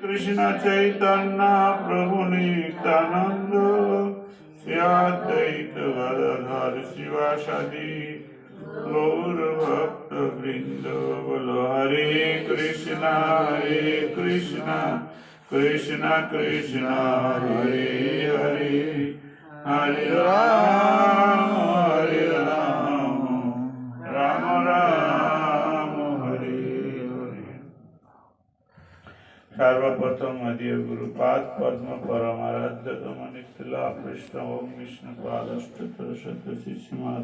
कृष्ण चैतन्य प्रभु नित्यानंद श्री अद्वैत गदाधर शिवासादि गौर भक्त वृंद बोलो हरे कृष्णा कृष्ण कृष्ण हरे हरे हरे राम राम राम हरे हरे। सर्वप्रथम मध्य गुरुपाद पद्म परमाराध्य गमनितला कृष्ण ओम विष्णु पादष्टोत्तर शत शिष्यमाद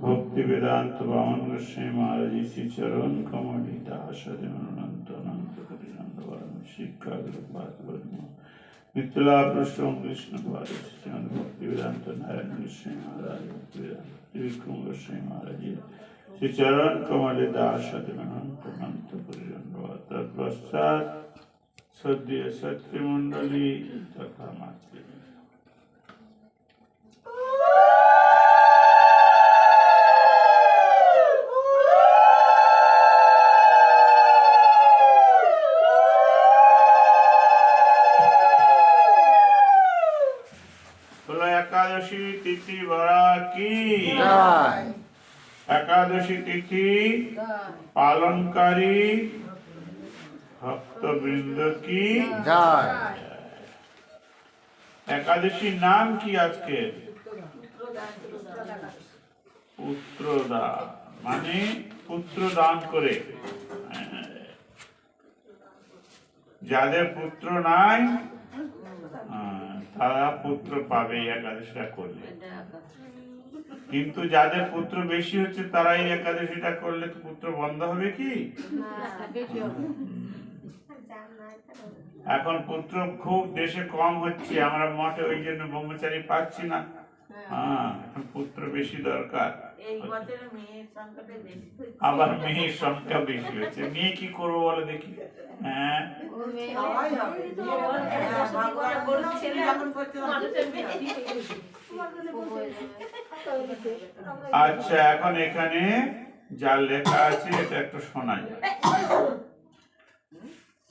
भक्ति वेदांत वामन गोस्वामी महाराज श्री चरण कमली दास अनंत अनंत हरिनंद वरम शिक्षा गुरुपाद पद्म मिथिला कृष्ण ओम विष्णु पाद श्रीमद भक्ति वेदांत नारायण गोस्वामी महाराज भक्ति वेदांत त्रिविक्रम गोस्वामी महाराज श्री चरण कमली दास अनंत अनंत हरिनंद तत्पश्चात सद्य सत्यमंडली तथा मातृ बोलो एकादशी तिथि बड़ा की एकादशी तिथि पालनकारी भक्तवृंद की जय। एकादशी नाम की आज के पुत्रदा माने पुत्र दान करे যাদের পুত্র নাই তারা পুত্র পাবে একাদশীটা করলে, কিন্তু যাদের পুত্র বেশি হচ্ছে তারাই একাদশীটা করলে পুত্র বন্ধ হবে কি? এখন পুত্র খুব দেশে কম হচ্ছে, আমরা মঠে ওই জন্য ব্রহ্মচারী পাচ্ছি না। এখন পুত্র বেশি দরকার, আবার মেয়ের সংখ্যা বেশি হচ্ছে। মেয়ে কি করবো বলো দেখি? আচ্ছা, এখন এখানে যা লেখা আছে এটা একটু শোনা যায়।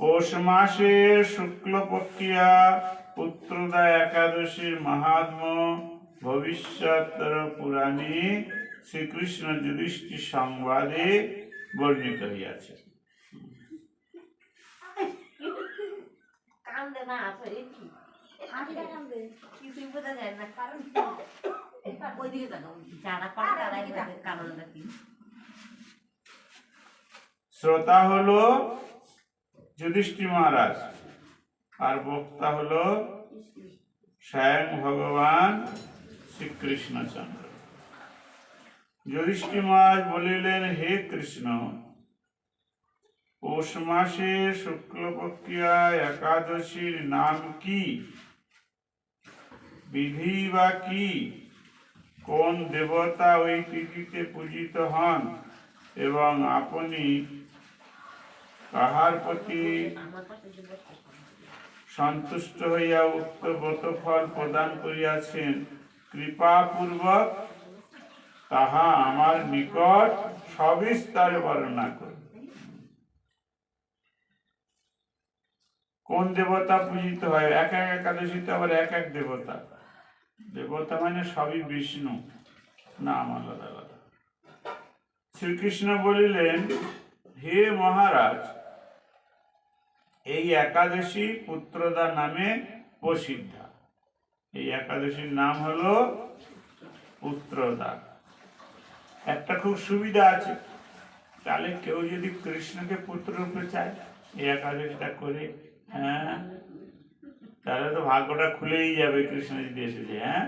পৌষ মাসে শুক্লপক্ষিয়া পুত্রদা একাদশীর মাহাত্ম্য ভবিষ্যৎতর পুরাণে শ্রীকৃষ্ণ যুধিষ্ঠির সংবাদে বর্ণিত হইয়াছে। শ্রোতা হলো যুধিষ্ঠির মহারাজ আর বক্তা হলো স্বয়ং ভগবান শ্রীকৃষ্ণচন্দ্র। যুধিষ্ঠির মহারাজ বলিলেন, হে কৃষ্ণ, পৌষ মাসে শুক্লপক্ষিয়া একাদশীর নাম কি, বিধি বা কি, কোন দেবতা ওই তিথিতে পূজিত হন এবং আপনি কাহার প্রতি সন্তুষ্ট হইয়া উক্ত ব্রতফল প্রদান করিয়াছেন, কৃপাপূর্বক তাহা আমার নিকট সবিস্তারে বর্ণনা করুন। কোন দেবতা পূজিত হয়? এক এক একাদশীতে আবার এক এক দেবতা। দেবতা মানে সবই বিষ্ণু, নাম আলাদা আলাদা। শ্রীকৃষ্ণ বলিলেন, হে মহারাজ, এই একাদশী পুত্রদা নামে প্রসিদ্ধ। এই একাদশীর নাম হলো পুত্রদা। একটা খুব সুবিধা আছে, তাহলে কেউ যদি কৃষ্ণকে পুত্র রূপে চায় এই একাদশীটা করে, তাহলে তো ভাগ্যটা খুলেই যাবে কৃষ্ণ যদি এসে যায়।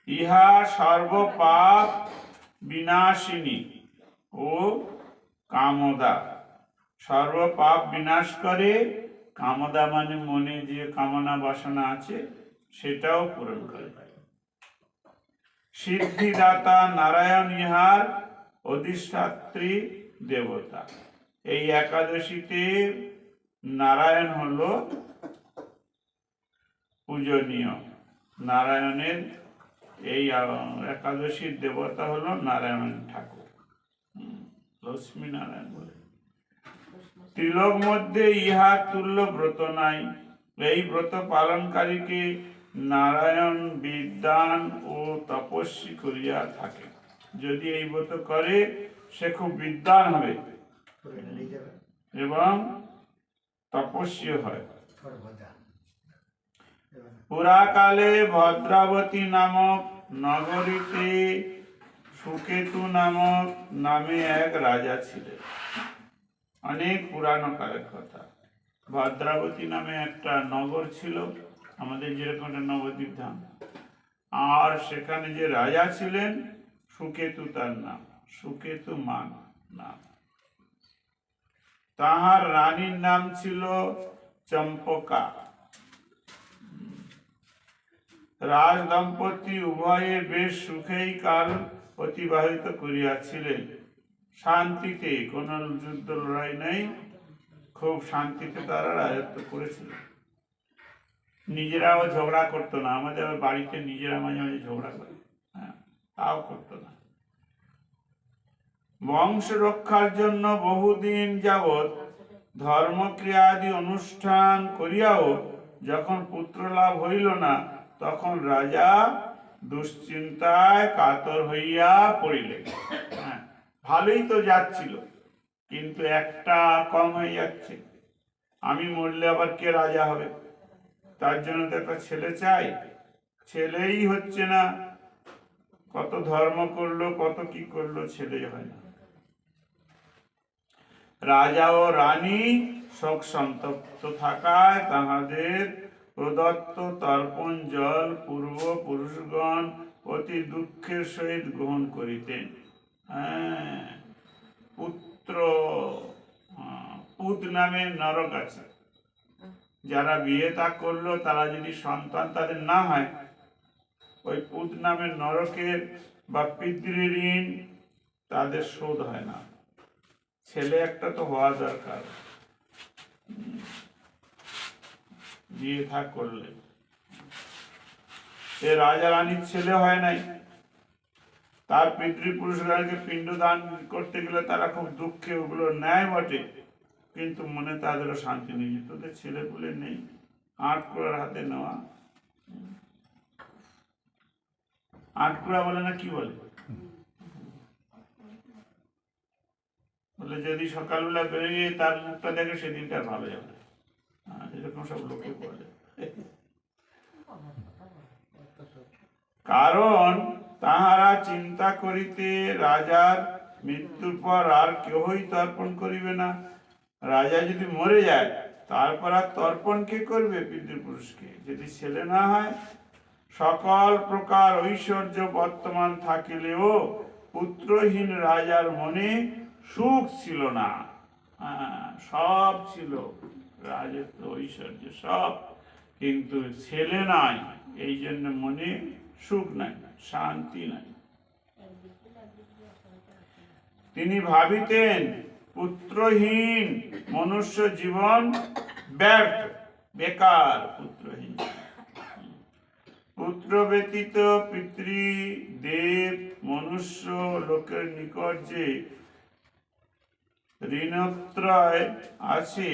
ইহা সর্বপাপ বিনাশিনী ও কামদা। সর্বপাপ বিনাশ করে, কামদা মানে মনে যে কামনা বাসনা আছে সেটাও পূরণ করে। সিদ্ধিদাতা নারায়ণ ইহার অধিষ্ঠাত্রী দেবতা। এই একাদশীতে নারায়ণ হলো পূজনীয়। নারায়ণের এই একাদশীর দেবতা হলো নারায়ণ ঠাকুর। লক্ষ্মী নারায়ণ বলে। ত্রিলোক মধ্যে ইহা তুল্য ব্রত নাই। এই ব্রত পালনকারীকে নারায়ণ বিদ্বান ও তপস্বী করিয়া থাকে। যদি এই ব্রত করে সে খুব বিদ্বান হবে এবং তপস্বী হয়। পুরাকালে ভদ্রাবতী নামক নগরীতে সুকেতু নামক নামে এক রাজা ছিলেন। অনেক পুরানো কালের কথা। ভদ্রাবতী নামে একটা নগর ছিল, আমাদের যেরকম একটা নবদ্বীপ ধাম। আর সেখানে যে রাজা ছিলেন সুকেতু তার নাম, সুকেতু মান নাম। তাহার রানীর নাম ছিল চম্পকা। রাজ দম্পতি উভয়ে বেশ সুখেই কাল অতিবাহিত করিয়াছিলেন, শান্তিতে। কোন যুদ্ধ লড়াই নেই, খুব শান্তিতে তারা রাজত্ব করেছিল। নিজেরাও ঝগড়া করতো না। আমাদের বাড়িতে নিজেরা মাঝে মাঝে ঝগড়া করে, হ্যাঁ, তাও করতো না। বংশ রক্ষার জন্য বহুদিন যাবৎ ধর্মক্রিয়াদি অনুষ্ঠান করিয়াও যখন পুত্র লাভ হইল না, তখন রাজা দুশ্চিন্তায় কাতর হইয়া পড়িলেন। হ্যাঁ, ভালোই তো যাচ্ছিল, কিন্তু একটা কম হয়ে যাচ্ছে। আমি মরলে আবার কে রাজা হবে? তার জন্য তো একটা ছেলে চাই, ছেলেই হচ্ছে না। কত ধর্ম করলো, কত কি করলো, ছেলেই হয় না। রাজা ও রানী শোক সন্তপ্ত থাকায় তাহাদের প্রদত্ত তর্পণ জল পূর্ব পুরুষগণ অতি দুঃখের সহিত গ্রহণ করিতেন। পুত্র পুত নামে নরক আছে। যারা বিয়ে তা করলো, তারা যদি সন্তান তাদের না হয়, ওই পুত নামের নরকের বা পিতৃঋণ তাদের শোধ হয় না। ছেলে একটা তো হওয়া দরকার বিয়ে থা করলে। এ রাজা রানীর ছেলে হয় নাই, তার পিতৃপুরুষগণকে পিণ্ড দান করতে গেলে তারা খুব দুঃখে, ওগুলো ন্যায় বটে, কিন্তু মনে তাদেরও শান্তি নেই। তোদের ছেলে পুলে নেই, আটকুড়ার হাতে নেওয়া। আটকুড়া বলে না, কি বলে? বলে যদি সকালবেলা বেরিয়ে তার মুখটা দেখে সেদিনটা ভালো যাবে, এরকম সব লোকে বলে। কারণ তাহারা চিন্তা করিতে রাজার মৃত্যুর পর আর কেউই তর্পণ করিবে না। রাজা যদি মরে যায়, তারপর আর তর্পণ কে করবে? পিতৃপুরুষকে। যদি ছেলে না হয়, সকল প্রকার ঐশ্বর্য বর্তমান থাকিলেও পুত্রহীন রাজার মনে সুখ ছিল না। সব ছিল, রাজত্ব ঐশ্বর্য সব, কিন্তু ছেলে নাই, এই জন্য মনে সুখ নাই, শান্তি নাই। তিনি ভাবিতেন পুত্রহীন মনুষ্য জীবন ব্যর্থ, বেকার। পুত্রহীন, পুত্র ব্যতীত পিতৃদেব মনুষ্য লোকের নিকট যে ঋণত্রয় আছে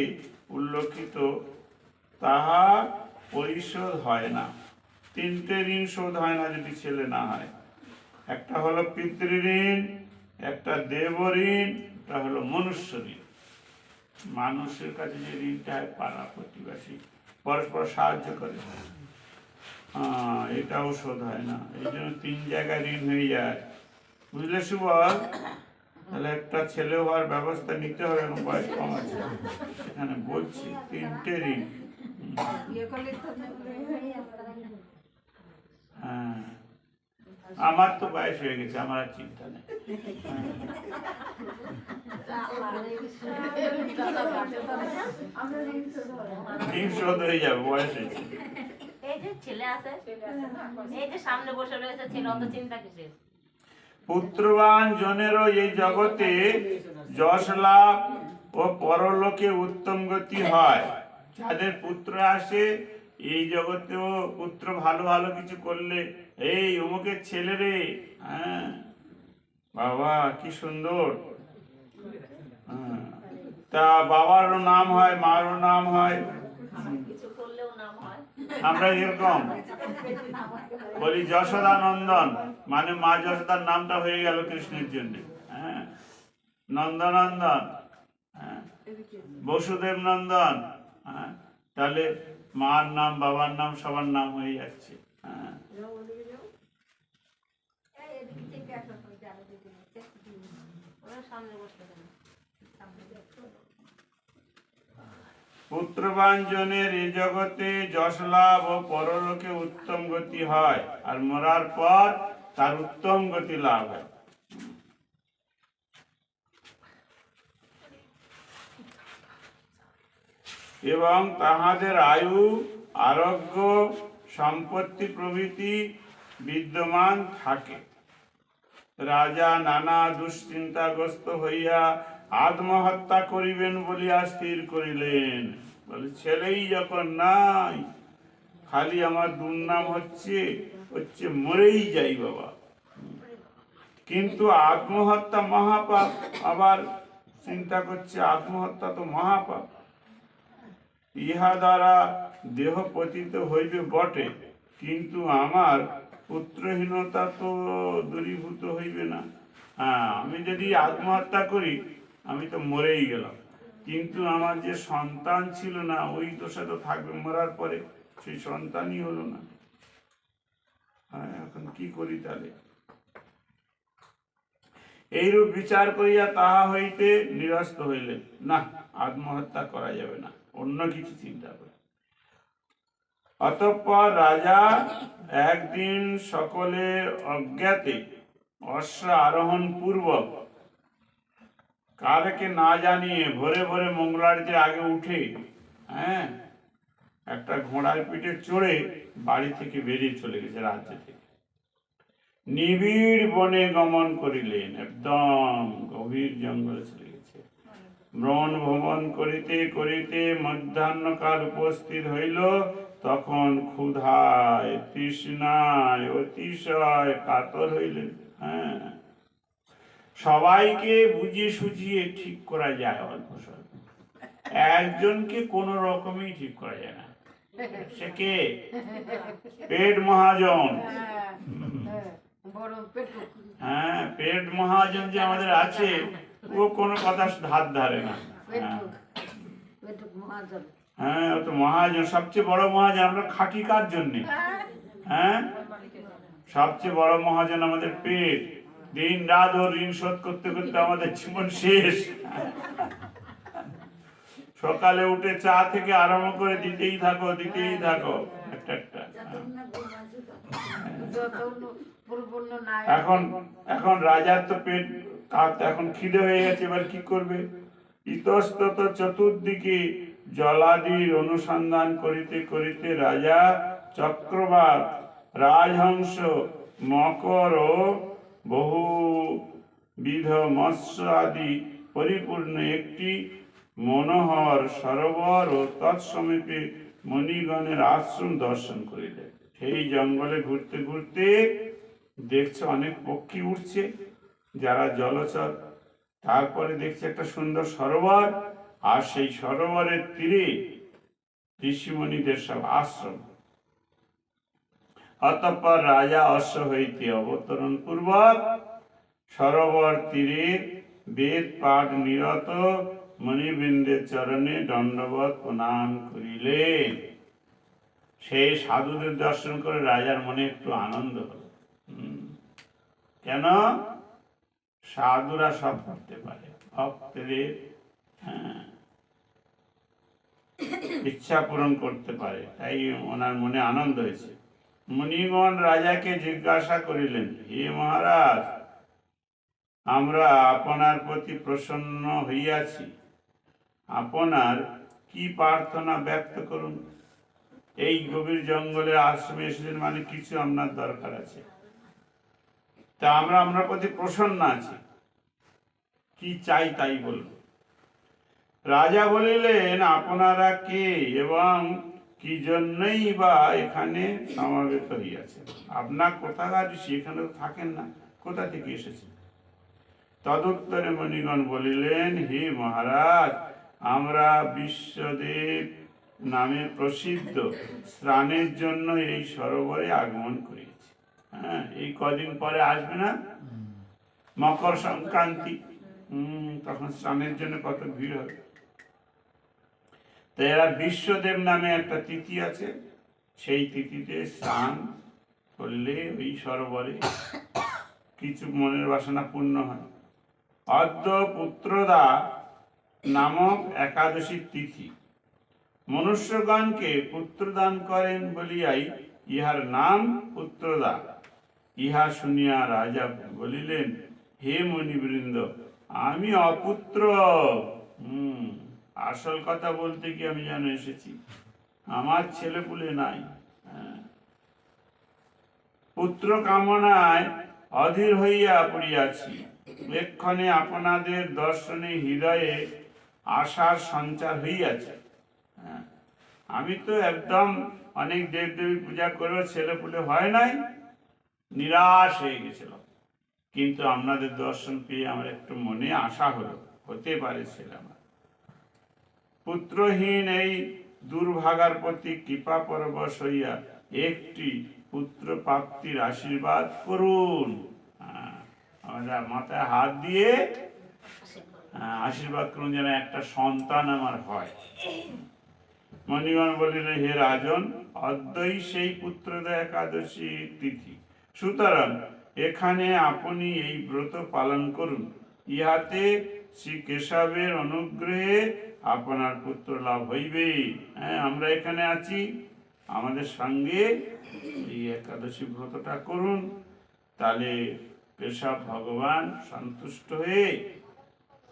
উল্লেখিত, তাহা পরিশোধ হয় না। তিনটে ঋণ শোধ হয় না যদি ছেলে না হয়। একটা হলো পিতৃঋণ, একটা দেব ঋণ, একটা হলো মনুষ্য ঋণ। মানুষের কাছে যে ঋণটা হয়, পাড়া প্রতিবেশী পরস্পর সাহায্য করে, এটাও শোধ হয় না। এই জন্য তিন জায়গায় ঋণ হয়ে যায়। বুঝলে সুবল? তাহলে একটা ছেলে হওয়ার ব্যবস্থা নিতে হবে, এবং বয়স কম আছে, এখানে বলছি তিনটে ঋণ। হ্যাঁ, আমার তো বয়স হয়ে গেছে, আমার আর চিন্তা নেই। ঋণ শোধ হয়ে যাবে, বয়স হয়েছে। পুত্রবান জনেরও এই জগতে যশ লাভ ও পরলোকে উত্তম গতি হয়। যাদের পুত্র আসে, এই জগতেও পুত্র ভালো ভালো কিছু করলে, এই অমুকের ছেলে রে, হ্যাঁ বাবা কি সুন্দর, হ্যাঁ। তা বাবারও নাম হয়, মারও নাম হয়, আমরা এরকম বলি যশোদা নন্দন, মানে মা যশোদার নামটা হয়ে গেল কৃষ্ণের জন্য। হ্যাঁ, নন্দনন্দন, হ্যাঁ, বসুদেব নন্দন, হ্যাঁ, তাহলে মার নাম, বাবার নাম, সবার নাম হয়ে যাচ্ছে। হ্যাঁ, পুত্রবান জনের এই জগতে যশ লাভ ও পরলোকে উত্তম গতি হয়, আর মরার পর তার উত্তম গতি লাভ হয়। এবং তাহাদের আয়ু, আরোগ্য, সম্পত্তি প্রভৃতি বিদ্যমান থাকে। রাজা নানা দুশ্চিন্তাগ্রস্ত হইয়া আত্মহত্যা করিবেন বলিয়া স্থির করিলেন। বলে ছেলেই যখন নাই, খালি আমার দুর্নাম হচ্ছে, মরেই যাই বাবা। কিন্তু আত্মহত্যা মহাপাপ। আবার চিন্তা করছে আত্মহত্যা তো মহাপাপ, ইহা দ্বারা দেহ পতিত হইবে বটে, কিন্তু আমার পুত্রহীনতা তো দূরীভূত হইবে না। হ্যাঁ, আমি যদি আত্মহত্যা করি আমি তো মরেই গেলাম, কিন্তু আমার যে সন্তান ছিল না ওই দোষা তো থাকবে মরার পরে, সেই সন্তানই হলো না। হ্যাঁ, এখন কি করি তাহলে? এইরূপ বিচার করিয়া তাহা হইতে নিরস্ত হইলেন। না, আত্মহত্যা করা যাবে না, অন্য কিছু চিন্তা করে। অতঃপর রাজা একদিন সকলের অজ্ঞাতে অশ্ব আরোহণ পূর্বক, কারকে না জানিয়ে ভোরে ভোরে মঙ্গলারতির আগে উঠে, হ্যাঁ, একটা ঘোড়ার পিঠে চড়ে বাড়ি থেকে বেরিয়ে চলে গেছে, রাজ্য থেকে নিবিড় বনে গমন করিলেন। একদম গভীর জঙ্গলে চলে গেছে। বন ভ্রমণ করিতে করিতে মধ্যাহ্নকাল উপস্থিত হইল। তখন ক্ষুধায় তৃষ্ণায় অতিশয় কাতর হইলেন। হ্যাঁ, সবাইকে বুঝিয়ে সুঝিয়ে ঠিক করা যায় অল্প স্বল্প, একজনকে কোন রকমই ঠিক করা যায় না। সে কে? পেট মহাজন। হ্যাঁ, পেট মহাজন যে আমাদের আছে, ও কোনো কথা ধার ধারে না। হ্যাঁ, ও তো মহাজন, সবচেয়ে বড় মহাজন। আমরা খাটি কার জন্যে? হ্যাঁ, সবচেয়ে বড় মহাজন আমাদের পেট। দিন রাত ওর ঋণ শোধ করতে করতে আমাদের জীবন শেষ। সকালে উঠে চা থেকে আরম্ভ করে দিতেই থাকো, দিতেই থাকো একটা একটা। এখন এখন রাজার তো পেট, এখন খিদে হয়ে গেছে, এবার কি করবে? ইতস্তত চতুর্দিকে জলাদির অনুসন্ধান করিতে করিতে রাজা চক্রবাক, রাজহংস, মকর ও বহুবিধ মৎস্য আদি পরিপূর্ণ একটি মনোহর সরোবর ও তৎসমীপে মণিগণের আশ্রম দর্শন করিলেন। সেই জঙ্গলে ঘুরতে ঘুরতে দেখছে অনেক পক্ষী উঠছে, যারা জলচর। তারপরে দেখছে একটা সুন্দর সরোবর, আর সেই সরোবরের তীরে ঋষিমণিদের সব আশ্রম। অতঃপর রাজা অশ্ব হইতে অবতরণ পূর্বক সরোবর তীরে বেদ পাঠ নিরত মণিবৃন্দের চরণে দণ্ডবত প্রণাম করিলেন। সেই সাধুদের দর্শন করে রাজার মনে একটু আনন্দ হল। কেন? সাধুরা সব করতে পারে, ভক্তদের ইচ্ছা পূরণ করতে পারে, তাই ওনার মনে আনন্দ হয়েছে। মুনিগণ রাজাকে জিজ্ঞাসা করিলেন, হে মহারাজ, আমরা আপনার প্রতি প্রসন্ন হইয়াছি, আপনার কি প্রার্থনা ব্যক্ত করুন। এই গভীর জঙ্গলে আশ্রমে এসেছেন মানে কিছু আপনার দরকার আছে, তা আমরা আপনার প্রতি প্রসন্ন আছি, কি চাই তাই বলুন। রাজা বলিলেন, আপনারা কে এবং কি জন্যই বা এখানে সমাবেত হইয়াছেন? আপনার কোথাকার ঋষি, এখানে তো থাকেন না, কোথা থেকে এসেছেন? তদুত্তরে মুনিগণ বলিলেন, হে মহারাজ, আমরা বিশ্বদেব নামে প্রসিদ্ধ স্নানের জন্য এই সরোবরে আগমন করেছি। হ্যাঁ, এই কদিন পরে আসবে না মকর সংক্রান্তি, তখন স্নানের জন্য কত ভিড় হবে। তো এরা বিশ্বদেব নামে একটা তিথি আছে, সেই তিথিতে স্নান করলে ওই সরোবরে কিছু মনের বাসনা পূর্ণ হয়। অদ্য পুত্রদা নামক একাদশী তিথি, মনুষ্যগণকে পুত্রদান করেন বলিয়াই ইহার নাম পুত্রদা। ইহা শুনিয়া রাজা বলিলেন, হে মুনিবৃন্দ, আমি অপুত্র। আসল কথা বলতে কি আমি যেন এসেছি, আমার ছেলেপুলে নাই। পুত্র কামনায় অধীর হইয়া পড়িয়াছি। এক্ষণে আপনাদের দর্শনে হৃদয়ে আশার সঞ্চার হইয়াছে। আমি তো একদম অনেক দেবদেবী পূজা করেও ছেলেপুলে হয় নাই, নিরাশ হয়ে গেছিল। কিন্তু আপনাদের দর্শন পেয়ে আমার একটু মনে আশা হলো, হতে পারে ছেলে আমার। পুত্রহীন এই দুর্ভাগার প্রতি কৃপা পরবশ হইয়া একটি পুত্র প্রাপ্তির আশীর্বাদ করুন। আমরা মাথায় হাত দিয়ে আশীর্বাদ করুন যেন একটা সন্তান আমার হয়। মণিগণ বলিলেন, হে রাজন, অদ্যই সেই পুত্রদা একাদশী তিথি, সুতরাং এখানে আপনি এই ব্রত পালন করুন। ইহাতে শ্রী কেশবের অনুগ্রহে আপনার পুত্র লাভ হইবে। হ্যাঁ, আমরা এখানে আছি, আমাদের সঙ্গে এই একাদশী ব্রতটা করুন, তাহলে কেশব ভগবান সন্তুষ্ট হয়ে,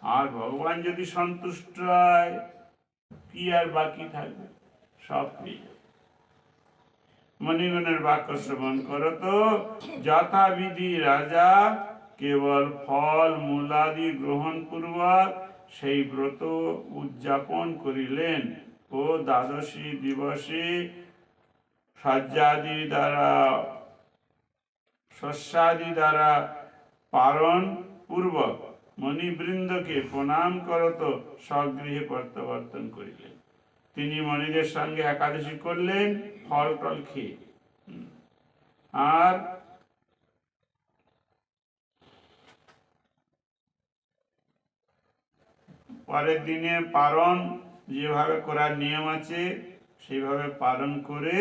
আর ভগবান যদি সন্তুষ্ট হয় কি আর বাকি থাকবে, সব পেয়ে যাবে। মণিগণের বাক্য শ্রবণ করত। যথাবিধি রাজা কেবল ফল মূলাদি গ্রহণ পূর্বক সেই ব্রত উদযাপন করিলেন ও দ্বাদশী দিবসে শস্যাদি দ্বারা পালন পূর্বক মণিবৃন্দকে প্রণাম করত স্বগৃহে প্রত্যাবর্তন করিলেন। তিনি মণিদের সঙ্গে একাদশী করলেন ফল টল খেয়ে। আর পরের দিনে পালন যেভাবে করার নিয়ম আছে সেইভাবে পালন করে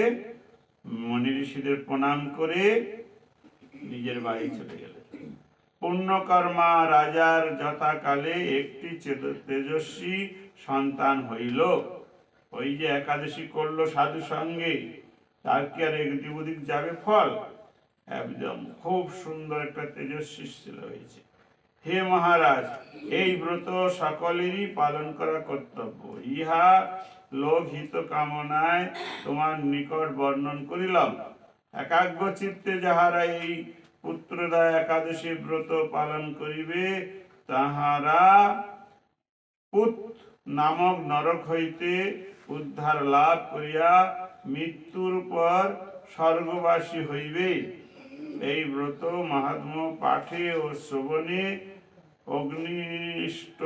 মণি ঋষিদের প্রণাম করে নিজের বাড়ি চলে গেলেন। পুণ্যকর্মা রাজার যথাকালে একটি তেজস্বী সন্তান হইল। ওই যে একাদশী করলো সাধু সঙ্গে, তার কি আর এদিক ওদিক যাবে ফল? একদম খুব সুন্দর একটা তেজস্বী ছেলে হয়েছে। হে মহারাজ, এই ব্রত সকলেরই পালন করা কর্তব্য। ইহা লোকহিত কামনায় তোমার নিকট বর্ণন করিলাম। একাগ্র চিত্তে যাহারা এই পুত্রদা একাদশী ব্রত পালন করিবে, তাহারা পুত নামক নরক হইতে উদ্ধার লাভ করিয়া মৃত্যুর পর স্বর্গবাসী হইবে। এই ব্রত মাহাত্ম্য পাঠে ও শ্রবণে অগ্নিষ্ঠ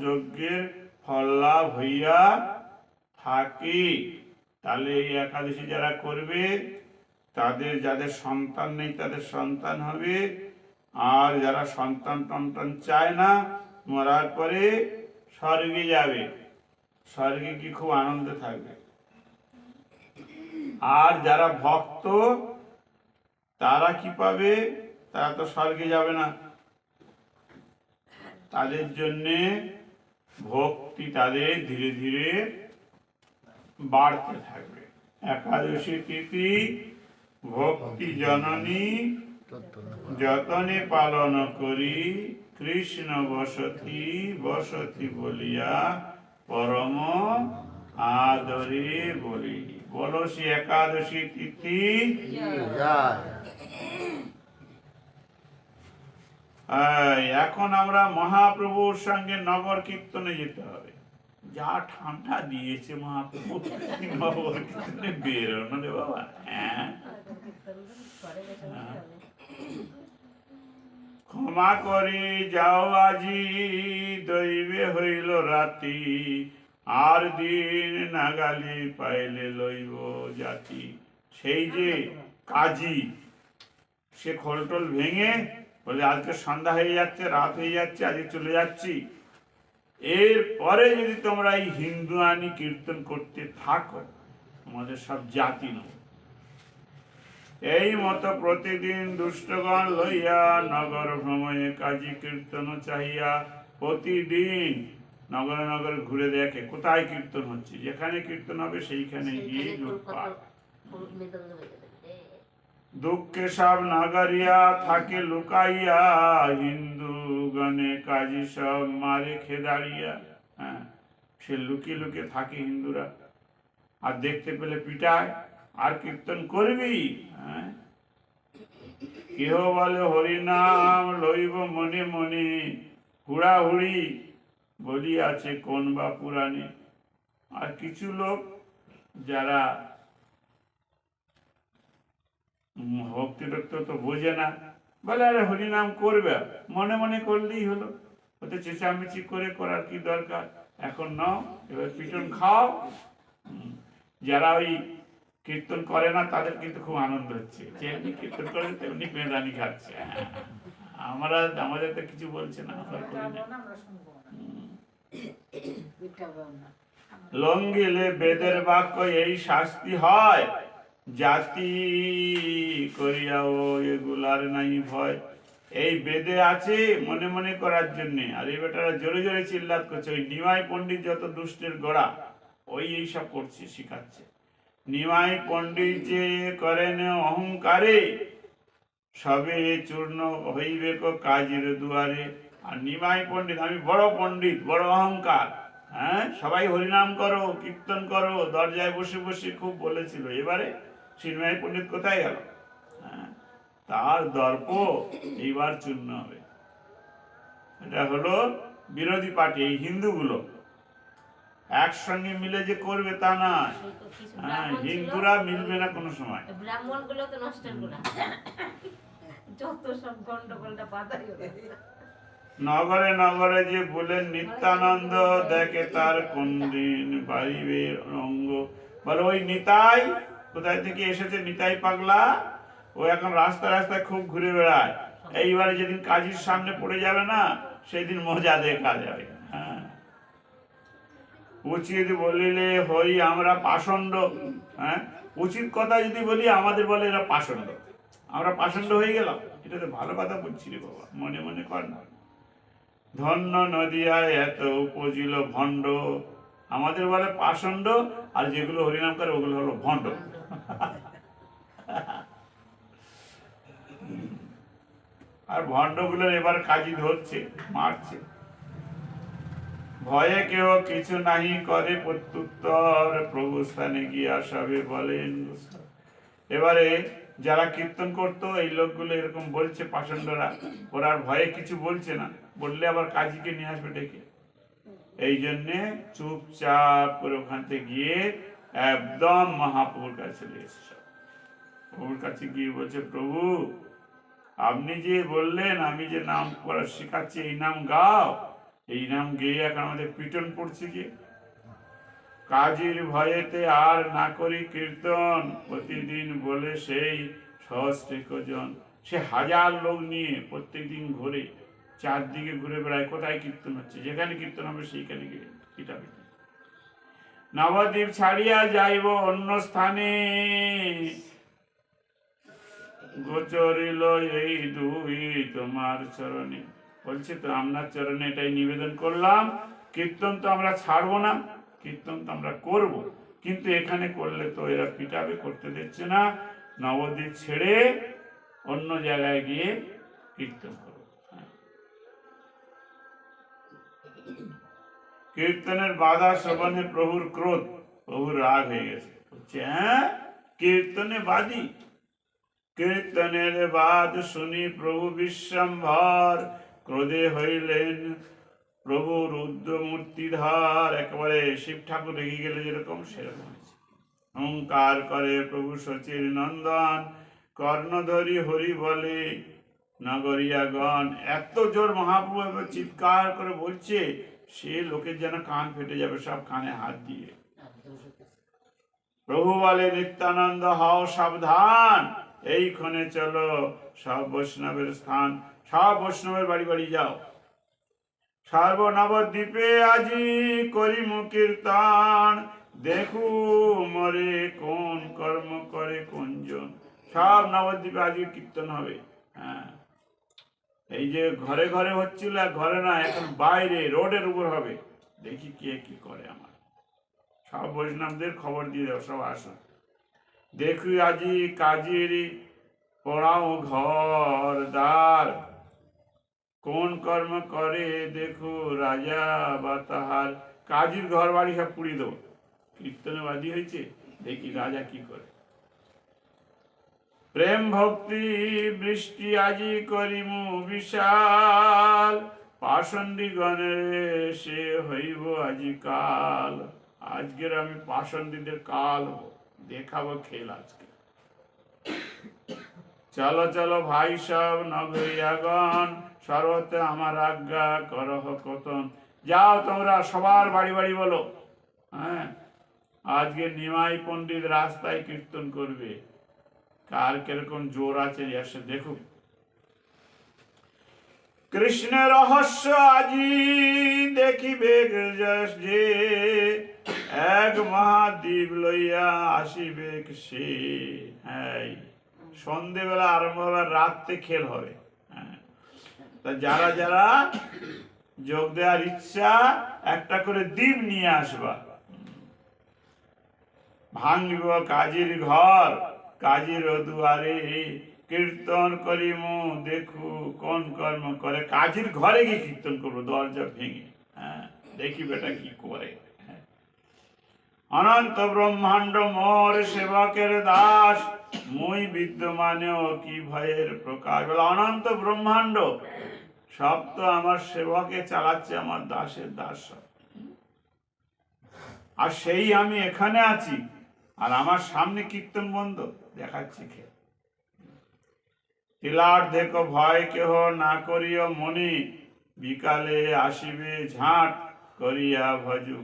যজ্ঞের ফল লাভ হইয়া থাকে। তাহলে এই একাদশী যারা করবে, তাদের যাদের সন্তান নেই তাদের সন্তান হবে, আর যারা সন্তান টন্তান চায় না, মরার পরে স্বর্গে যাবে। স্বর্গে কি খুব আনন্দে থাকবে। আর যারা ভক্ত তারা কি পাবে? তারা তো স্বর্গে যাবে না। তাদের জন্যে ভক্তি তাদের ধীরে ধীরে বাড়তে থাকবে। একাদশী তিথি ভক্তি জননী যতনে পালন করি, কৃষ্ণ বসতি বসতি বলিয়া পরম আদরে বলি। বলো শ্রী একাদশী তিথি। এখন আমরা মহাপ্রভুর সঙ্গে নগর কীর্তনে যেতে হবে। যা ঠান্ডা দিয়েছে মহাপ্রভু, নগর কীর্তনে বেরোনো রে বাবা। ক্ষমা করি যাও আজি, দৈবে হইল রাতি, আর দিন নাগালি পাইলে লইব জাতি। সেই যে কাজী, সে খোলটোল ভেঙে বলে আজকে সন্ধ্যা হয়ে যাচ্ছে, রাত হয়ে যাচ্ছে, আজকে চলে যাচ্ছি। এরপরে যদি তোমরা এই হিন্দু আনি কীর্তন করতে থাকো, তোমাদের সব জাতি নয়। এই মতো প্রতিদিন দুষ্টগণ লইয়া নগর ভ্রমণে কাজী কীর্তন চাহিয়া প্রতিদিন নগরে নগরে ঘুরে দেখে কোথায় কীর্তন হচ্ছে, যেখানে কীর্তন হবে সেইখানে গিয়ে লুটপাট। দুঃখে সব নগরিয়া থাকে লুকাইয়া, হিন্দু গণে কাজী সব মারে খেদাড়িয়া। হ্যাঁ, সে লুকিয়ে লুকিয়ে থাকে হিন্দুরা, আর দেখতে পেলে পিটায়। আর কীর্তন করবি? হ্যাঁ, কেহ বলে হরিনাম লইব মনে মনে, হুড়াহুড়ি বলিয়াছে কোন বা পুরাণে। আর কিছু লোক যারা ভক্তি টক্ত তো বোঝে না, বলে আরে হরিনাম করবে, মনে মনে করলেই হলো, ওতে চেঁচামেচি করে করার কি দরকার, এখন নাও এবার পিটন খাও। যারা ওই কীর্তন করে না তাদের কিন্তু খুব আনন্দ হচ্ছে, যেমনি কীর্তন করে তেমনি পেঁদানি খাচ্ছে। আমাদের তো কিছু বলছে না, আমরা করি না। লঙ্ঘিলে বেদের বাক্য এই শাস্তি হয়, জাতি করিয়াও এগুলার নাই ভয়। এই বেদে আছে মনে মনে করার জন্যে, আর এই বেটারা জোরে জোরে চিল্লাত করছে। ওই নিমাই পণ্ডিত যত দুষ্টের গোড়া, ওই এইসব করছে, শিখাচ্ছে। নিমাই পণ্ডিত যে করেন অহংকারে, সবে চূর্ণ হইবে কাজের দুয়ারে। আর নিমাই পণ্ডিত, আমি বড় পণ্ডিত, বড় অহংকার, হ্যাঁ, সবাই হরিনাম করো, কীর্তন করো, দরজায় বসে বসে খুব বলেছিল। এবারে নিমাই পণ্ডিত কোথায় গেল? হ্যাঁ, তার দর্প এইবার চূর্ণ হবে। এটা হলো বিরোধী পার্টি, এই হিন্দুগুলো একসঙ্গে মিলে যে করবে তা না। হ্যাঁ, হিন্দুরা মিলবে না কোনো সময়। ব্রাহ্মণ গুলো তো নষ্টের গুণা, যত সব গন্ডগোলটা বাধাই হবে। নগরে নগরে যে বলেন নিত্যানন্দ, দেখে তার কোন দিন বাড়িবে অঙ্গ। বলে ওই নিতাই কোথায় থেকে এসেছে, নিতাই পাগলা, ও এখন রাস্তায় রাস্তায় খুব ঘুরে বেড়ায়। এইবারে যেদিন কাজীর সামনে পড়ে যাবে না, সেদিন মজা দেখা যাবে। হ্যাঁ, উচিত বলিলে হই আমরা পাষণ্ড। হ্যাঁ, উচিত কথা যদি বলি আমাদের বলে এরা পাষণ্ড, আমরা পাষণ্ড হয়ে গেলাম। এটা তো ভালো কথা বলছি রে বাবা, মনে মনে কর না। ধন্য নদিয়ায় এত উপজিল ভণ্ড, আমাদের বলে পাষণ্ড, আর যেগুলো হরিনাম করে ওগুলো হলো ভণ্ড। আর ভণ্ডগুলোর এবার কাজী ধরছে, মারছে। ভয়ে কেউ কিছু নাহি করে প্রত্যুত্তর, প্রভু স্থানে গিয়া সবে বলেন। এবারে যারা কীর্তন করতো এই লোকগুলো এরকম বলছে, পাষণ্ডরা, ওরা আর ভয়ে কিছু বলছে না, বললে আবার কাজীকে নিয়ে আসবে ডেকে। এই জন্যে চুপচাপ করে ওখান থেকে গিয়ে একদম মহাপ্রভুর কাছে চলে এসেছে। প্রভুর কাছে গিয়ে বলছে, প্রভু আপনি যে বললেন আমি যে নাম করা শেখাচ্ছি, এই নাম গাও, এই নাম গেয়ে এখন আমাদের পিটন পড়ছে যে। কাজীর ভয়েতে আর না করি কীর্তন, প্রতিদিন বলে সেই সহস্রেকজন। সে হাজার লোক নিয়ে প্রত্যেকদিন ঘুরে, চারদিকে ঘুরে বেড়ায়, কোথায় কীর্তন হচ্ছে, যেখানে কীর্তন হবে সেইখানে গিয়ে পিটাপিটি। নবদ্বীপ ছাড়িয়া যাইব অন্য স্থানে, গোচরিল এই দুই তোমার চরণে। বলছে তো আপনার চরণে এটাই নিবেদন করলাম, কীর্তন তো আমরা ছাড়বো না, কীর্তন তো আমরা করব, কিন্তু এখানে করলে তো এরা পিটাবে, করতে দিচ্ছে না। নবদ্বীপ ছেড়ে অন্য জায়গায় গিয়ে কীর্তন করো। কীর্তনের বাধা শ্রবণে প্রভুর ক্রোধ, প্রভুর রাগ হয়ে গেছে। বলছে, হ্যাঁ, কীর্তনে বাদী। কীর্তনের বাদ শুনি প্রভু বিশ্বম্ভর, ক্রোধে হইলেন প্রভু রুদ্রমূর্তিধর। একেবারে শিব ঠাকুর রেগে গেলে যেরকম, সেরকম হয়েছে। অহংকার করে প্রভু শচীর নন্দন, কর্ণধরি হরি বলে নগরিয়াগণ, এত জোর মহাপ্রভু এবার চিৎকার করে বলছে, সে লোকের যেন কান ফেটে যাবে, সব কানে হাত দিয়ে। প্রভু বলে, নিত্যানন্দ হও সাবধান, এইক্ষণে চলো সব বৈষ্ণবের স্থান, সব বৈষ্ণবের বাড়ি বাড়ি যাও। সর্বনবদ্বীপে আজি করিমু কীর্তন, দেখু মরে কোন কর্ম করে কোনজন। সব নবদ্বীপে আজকে কীর্তন হবে। হ্যাঁ, এই যে ঘরে ঘরে হচ্ছিল, ঘরে না, এখন বাইরে রোডের উপর হবে। দেখি কে কি করে। আমার সব বৈষ্ণবদের খবর দিয়ে দেও, সব আসো। দেখি আজি কাজীর পড়াও ঘর দ্বার, কোন কর্ম করে দেখো রাজা বা তাহার। কাজীর ঘর বাড়ি সব পুড়িয়ে দেবো। কীর্তনে বাদী হয়েছে, দেখি রাজা কি করে। প্রেম ভক্তি বৃষ্টি আজি করিমু বিশাল, পাষণ্ডী গণের সে হইব আজি কাল। আজকের আমি পাষণ্ডীদের কাল দেখাবো খেল আজকে। চলো চলো ভাই সব নগরিয়াগণ, সর্বতে আমার আজ্ঞা করহ কতন। যাও তোমরা সবার বাড়ি বাড়ি বলো, হ্যাঁ, আজকে নিমাই পণ্ডিত রাস্তায় কীর্তন করবে। কার কিরকম জোর আছে এসে দেখুক। কৃষ্ণের রহস্য আজি দেখিবে যে, এক মহাদ্বীপ লইয়া আসিবে সে। হ্যাঁ, সন্ধেবেলা আরম্ভ হবে, রাত্রে খেল হবে। হ্যাঁ, তা যারা যারা যোগ দেওয়ার ইচ্ছা, একটা করে দ্বীপ নিয়ে আসবা। ভাঙিব কাজীর ঘর, কাজীর দুয়ারে, কীর্তন করিমু দেখু কোন কর্ম করে। কাজীর ঘরে গিয়ে কীর্তন করবো, দরজা ভেঙে। হ্যাঁ, দেখি বেটা কি করে। অনন্ত ব্রহ্মাণ্ড মোর সেবকের দাস, মুই বিদ্যমানেও কি ভয়ের প্রকাশ। বলে, অনন্ত ব্রহ্মাণ্ড সব তো আমার সেবকে চালাচ্ছে, আমার দাসের দাস সব। আর সেই আমি এখানে আছি, আর আমার সামনে কীর্তন বন্ধ, দেখাচ্ছি খে। তিলার দেখো ভয় কেহ না করিও মনে, বিকালে আসিবে ঝাঁট করিয়া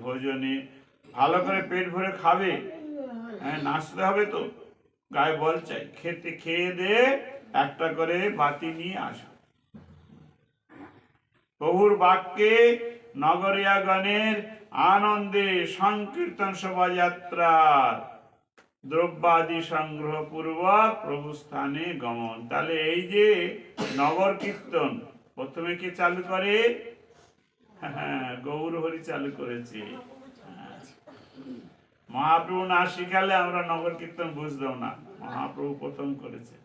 ভোজনে। ভালো করে পেট ভরে খাবে, হ্যাঁ, নাচতে হবে তো, গায়ে বল চাই। খেয়ে দে, একটা করে বাতি নিয়ে আসো। প্রভুর বাক্যে নগরিয়াগণের আনন্দে সংকীর্তন শোভাযাত্রার দ্রব্যাদি সংগ্রহ পূর্বক প্রভু স্থানে গমন। তাহলে এই যে নগর কীর্তন প্রথমে কে চালু করে? হ্যাঁ, গৌর হরি চালু করেছে। মহাপ্রভু না শিখালে আমরা নগর কীর্তন বুঝতাম না। মহাপ্রভু প্রথম করেছে।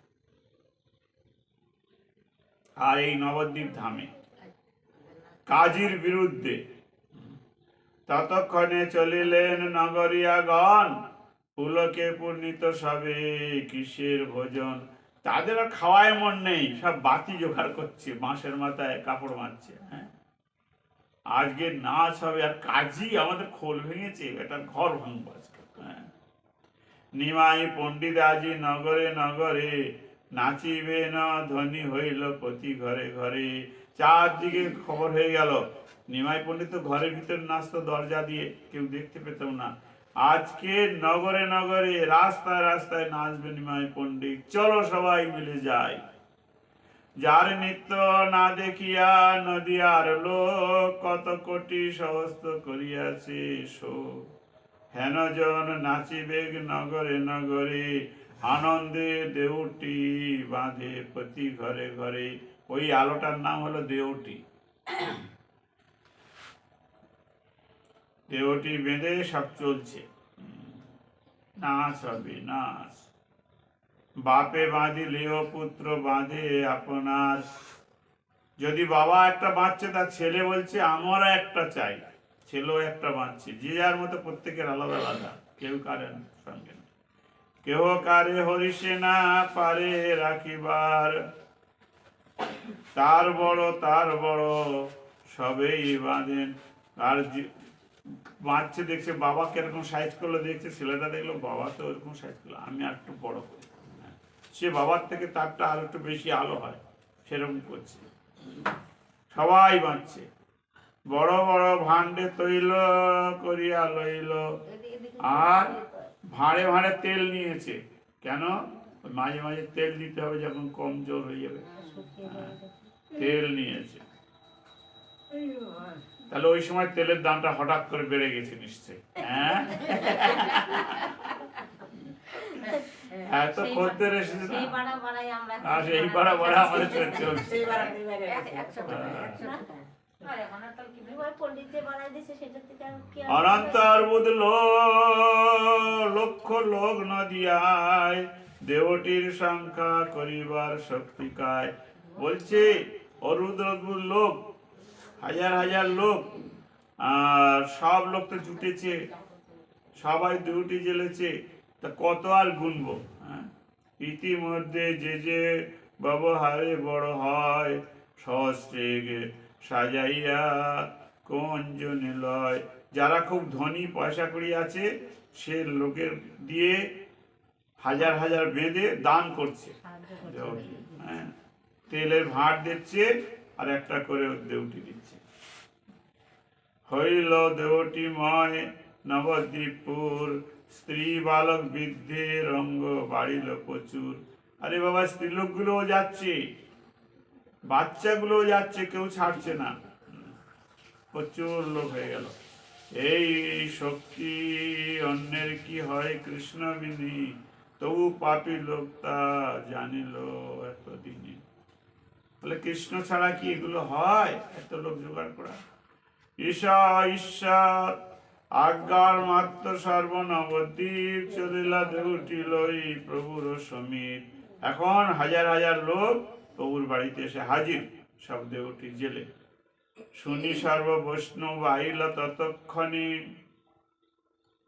আর এই নবদ্বীপ ধামে কাজীর বিরুদ্ধে ততক্ষণে চলিলেন নগরিয়াগণ, পুলকে পূর্ণিত সবে কিসের ভোজন। তাদের আর খাওয়ায় মন নেই, সব বাতি জোগাড় করছে, বাঁশের মাথায় কাপড় মারছে। হ্যাঁ, আজকে নাচ হবে। আর কাজী আমাদের খোল ভেঙেছে, এটার ঘর ভাঙবো আজকে। হ্যাঁ, নিমাই পণ্ডিত আজি নগরে নগরে, নাচিবে না ধনী হইল প্রতি ঘরে ঘরে। চারদিকে খবর হয়ে গেল, নিমাই পণ্ডিত তো ঘরের ভিতরে নাচতো দরজা দিয়ে, কেউ দেখতে পেতাম না। আজকে নগরে নগরে, রাস্তায় রাস্তায় নাচবে নিমাই পণ্ডিত। চলো সবাই মিলে যাই। যার নৃত্য না দেখিয়া নদিয়ার লোক, কত কোটি সহস্ত করিয়াছে শোক। হেনজন নাচিবে নগরে নগরে, আনন্দে দেউটি বাঁধে প্রতি ঘরে ঘরে। ওই আলোটার নাম হলো দেউটি। দেউটি বেঁধে সব চলছে, নাচ হবে, নাচ। বাপে বাঁধিলেও পুত্র বাঁধে আপনার। যদি বাবা একটা বাঁচছে, তার ছেলে বলছে আমরা একটা চাই, ছেলেও একটা বাঁচছে। যে যার মতো প্রত্যেকের আলাদা আলাদা, কেউ কারেন সঙ্গে না। কেহ কারে হরিষে না পারে রাখিবার, তার বড় সবেই বাঁধেন। আর বাঁচছে, দেখছে বাবা কিরকম সাইজ করলো, দেখছে ছেলেটা দেখলো বাবা তো ওরকম সাইজ করলো, আমি আর একটু বড় করি। সে বাবার থেকে তারটা আর একটু বেশি আলো হয়, সেরকম করছে, সবাই বাঁচছে। বড় বড় ভাণ্ডে তৈল করিয়া লইল, আর ভাঁড়ে ভাঁড়ে তেল নিয়েছে। কেন? মাঝে মাঝে তেল দিতে হবে যখন কমজোর হয়ে যাবে। তেল নিয়েছে, তাহলে ওই সময় তেলের দামটা হঠাৎ করে বেড়ে গেছে নিশ্চয়ই। হ্যাঁ, এত খদ্দের এসেছে না, আর সেই বাড়া বাড়া আমাদের চলছে। অনন্ত অর্বুদ লক্ষ লোক নদিয়ায়, দেবটির সংখ্যা করিবার শক্তি কায়। বলছে অর্বুদ অদ্ভুত লোক, হাজার হাজার লোক, আর সব লোক তো জুটেছে, সবাই দেউটি জ্বেলেছে, তা কত আর গুনবো। হ্যাঁ, ইতিমধ্যে যে যে ব্যবহারে বড় হয়, সহস্রে সাজাইয়া কঞ্জ নিলয়। যারা খুব ধনী পয়সা কড়ি আছে, সে লোকের দিয়ে হাজার হাজার বেঁধে দান করছে। হ্যাঁ, তেলের ভাঁড় দিচ্ছে আর একটা করে দেউটি দিচ্ছে। হইল দেউটিময় নবদ্বীপপুর, স্ত্রী বালক বৃদ্ধের অঙ্গ বাড়িল প্রচুর। আরে বাবা, স্ত্রীলোক গুলোও যাচ্ছে, বাচ্চাগুলোও যাচ্ছে, কেউ ছাড়ছে না, প্রচুর লোক হয়ে গেল। এই শক্তি অন্যের কি হয় কৃষ্ণ বিনি, তবু পাপী লোক তা জানিল এতদিনে। বলে কৃষ্ণ ছাড়া কি এগুলো হয়, এত লোক জোগাড় করা? ঈশ্বর আজ্ঞার মাত্র সর্বনবদ্বীপ, চলিলা দেউটি লই প্রভুর সমিত। এখন হাজার হাজার লোক প্রভুর বাড়িতে এসে হাজির, সব দেউটি জেলে। শুনি সর্ব বৈষ্ণব আইল ততক্ষণে,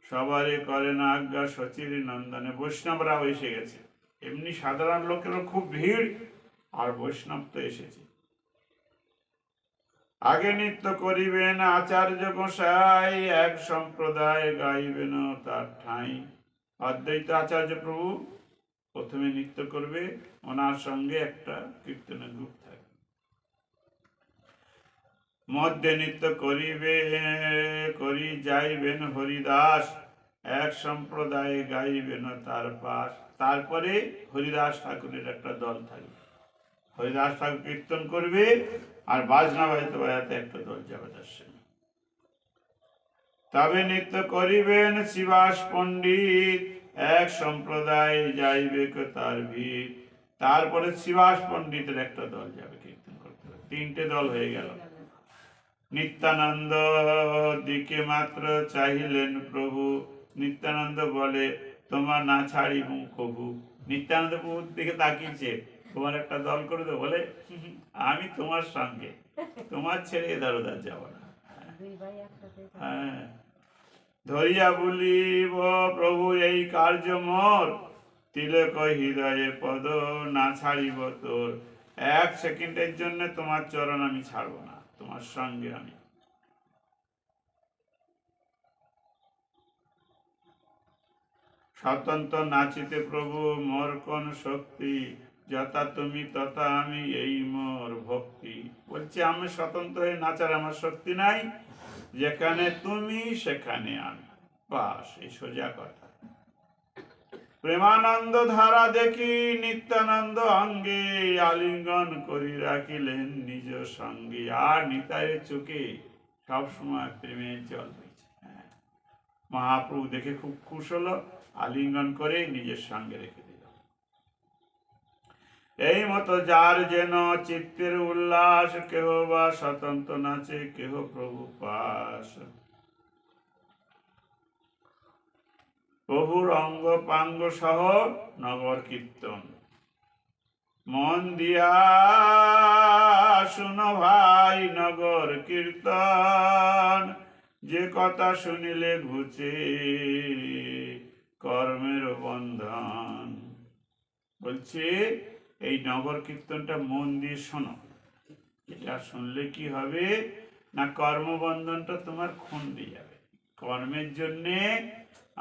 সবারে করে না আজ্ঞা সচির নন্দনে। বৈষ্ণবরাও এসে গেছে, এমনি সাধারণ লোকেরও খুব ভিড়, আর বৈষ্ণব তো এসেছে। আগে নৃত্য করিবেন আচার্য গোসাই, এক সম্প্রদায় গাইবেন তার ঠাঁই। অদ্বৈত আচার্য প্রভু প্রথমে নৃত্য করবে, ওনার সঙ্গে একটা কীর্তনের গ্রুপ থাকবে। মধ্যে নৃত্য করিবে করি যাইবেন হরিদাস, এক সম্প্রদায়ে গাইবেন তার পাশ। তারপরে হরিদাস ঠাকুরের একটা দল থাকবে, হরিদাস ঠাকুর কীর্তন করবে, আর বাজনা বাজাতে বাজাতে একটা দল যাবে তার সঙ্গে। তবে নৃত্য করিবেন শিবাস পণ্ডিত, এক সম্প্রদায় যাইবে তার ভিড়। তারপরে শিবাস পণ্ডিতের একটা দল যাবে কীর্তন করতে, তিনটে দল হয়ে গেল। নিত্যানন্দ দিকে মাত্র চাহিলেন প্রভু, নিত্যানন্দ বলে তোমার না ছাড়িব কভু। নিত্যানন্দ প্রভুর দিকে তাকিয়েছে, তোমার একটা দল করে দেবো? বলে আমি তোমার সঙ্গে, তোমার ছেড়ে এধার ওধার যাব না। হ্যাঁ, ধরিয়া বলিব প্রভু এই কার্য মোর, তিলক হৃদয়ে পদ না ছাড়িব তোর। এক সেকেন্ডের জন্য তোমার চরণ আমি ছাড়বো না, তোমার সঙ্গে আমি। স্বতন্ত্র নাচিতে প্রভু মোর কোন শক্তি, যথা তুমি তথা আমি এই মোর ভক্তি। বলছে আমি স্বতন্ত্র হয়ে নাচার আমার শক্তি নাই, যেখানে তুমি সেখানে আমি, বাস, এই সোজা কথা। প্রেমানন্দ ধারা দেখি নিত্যানন্দ অঙ্গে, আলিঙ্গন করি রাখিলেন নিজ সঙ্গে। আর নিতাইয়ের চোখে সবসময় প্রেমের জল হয়েছে। মহাপ্রভু দেখে খুব খুশ হলো, আলিঙ্গন করে নিজের সঙ্গে রেখে দিল। এই মতো যার যেন চিত্তের উল্লাস, কেহ বা স্বতন্ত্র নাচে, কেহ প্রভু পাশ। প্রভুর অঙ্গ পাঙ্গ সহ নগর কীর্তন, মন দিয়া শুনো ভাই নগর কীর্তন। যে কথা শুনিলে ঘুচে কর্মের বন্ধন। বলছে এই নগর কীর্তনটা মন দিয়ে শোনো, এটা শুনলে কি হবে না, কর্মবন্ধনটা তোমার খুলে যাবে। কর্মের জন্যে